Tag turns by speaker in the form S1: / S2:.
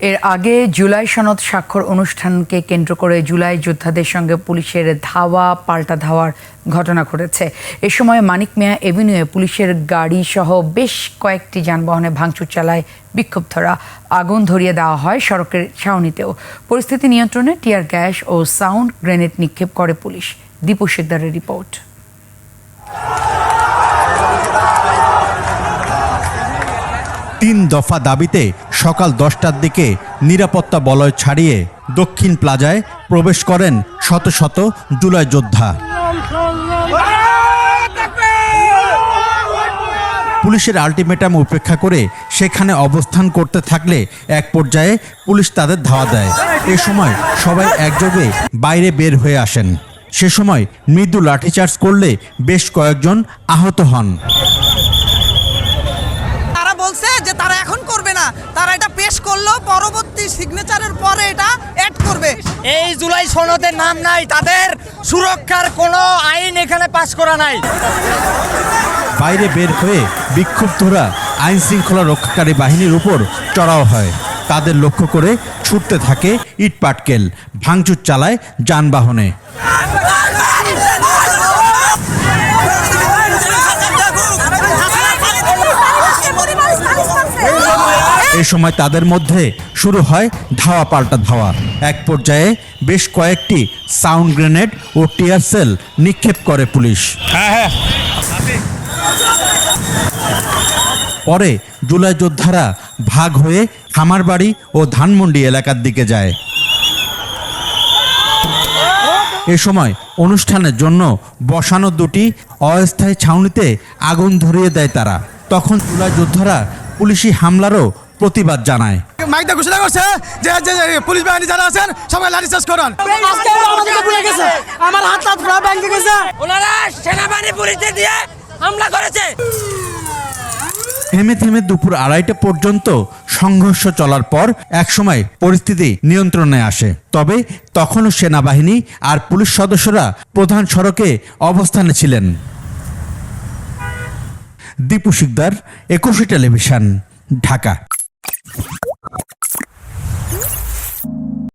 S1: এর আগে জুলাই সনদ স্বাক্ষর অনুষ্ঠানকে কেন্দ্র করে জুলাই যোদ্ধাদের সঙ্গে পুলিশের ধাওয়া পাল্টা ধাওয়ার ঘটনা ঘটেছে। এ সময় মানিক মিয়া এভিনিউয়ে পুলিশের গাড়ি সহ বেশ কয়েকটি যানবাহনে ভাঙচুর চালায় বিক্ষুব্ধরা। আগুন ধরিয়ে দেওয়া হয় সড়কের ছাউনিতেও। পরিস্থিতি নিয়ন্ত্রণে টিয়ার গ্যাস ও সাউন্ড গ্রেনেড নিক্ষেপ করে পুলিশ। দীপু শিকদারের রিপোর্ট।
S2: তিন দফা দাবিতে সকাল 10টার দিকে নিরাপত্তা বলয় ছাড়িয়ে দক্ষিণ প্লাজায় প্রবেশ করেন শত শত জুলাই যোদ্ধা। পুলিশের আলটিমেটাম উপেক্ষা করে সেখানে অবস্থান করতে থাকলে এক পর্যায়ে পুলিশ তাদের ধাওয়া দেয়। এ সময় সবাই একযোগে বাইরে বের হয়ে আসেন। সে সময় মৃদু লাঠিচার্জ করলে বেশ কয়েকজন আহত হন।
S3: যে তারা এখন করবে না, তারা এটা পেশ করলো, পরবর্তী সিগনেচারের পরে এটা অ্যাড করবে।
S4: এই জুলাই সনদের নাম নাই, তাদের সুরক্ষার কোনো আইন এখানে পাশ করা নাই।
S2: বাইরে বের হয়ে বিক্ষুব্ধরা আইন শৃঙ্খলা রক্ষাকারী বাহিনীর উপর চড়াও হয়। তাদের লক্ষ্য করে ছুটতে থাকে ইট পাটকেল, ভাঙচুর চালায় যানবাহনে। এ সময় তাদের মধ্যে শুরু হয় ধাওয়া পাল্টা ধাওয়া। এক পর্যায়ে বেশ কয়েকটি সাউন্ড গ্রেনেড ও টিয়ার সেল নিক্ষেপ করে পুলিশ। পরে জুলাই যোদ্ধারা ভাগ হয়ে খামারবাড়ি ও ধানমন্ডি এলাকার দিকে যায়। এ সময় অনুষ্ঠানের জন্য বসানো দুটি অস্থায়ী ছাউনিতে আগুন ধরিয়ে দেয় তারা। তখন জুলাই যোদ্ধারা পুলিশি হামলারও প্রতিবাদ জানায়।
S5: মাইকটা ঘোষণা করছে যে পুলিশ বাহিনী যারা আছেন সবাই লাঠিচার্জ করুন। আমার হাত পুরো ভেঙে গেছে।
S4: ওনারা সেনাবাহিনী পুলিশে দিয়ে হামলা করেছে।
S2: থেমে থেমে দুপুর 2:30 পর্যন্ত সংঘর্ষ চলার পর একসময় পরিস্থিতি নিয়ন্ত্রণে আসে। তবে তখনও সেনাবাহিনী আর পুলিশ সদস্যরা প্রধান সড়কে অবস্থানে ছিলেন। দীপু শিকদার, 21 টেলিভিশন, ঢাকা।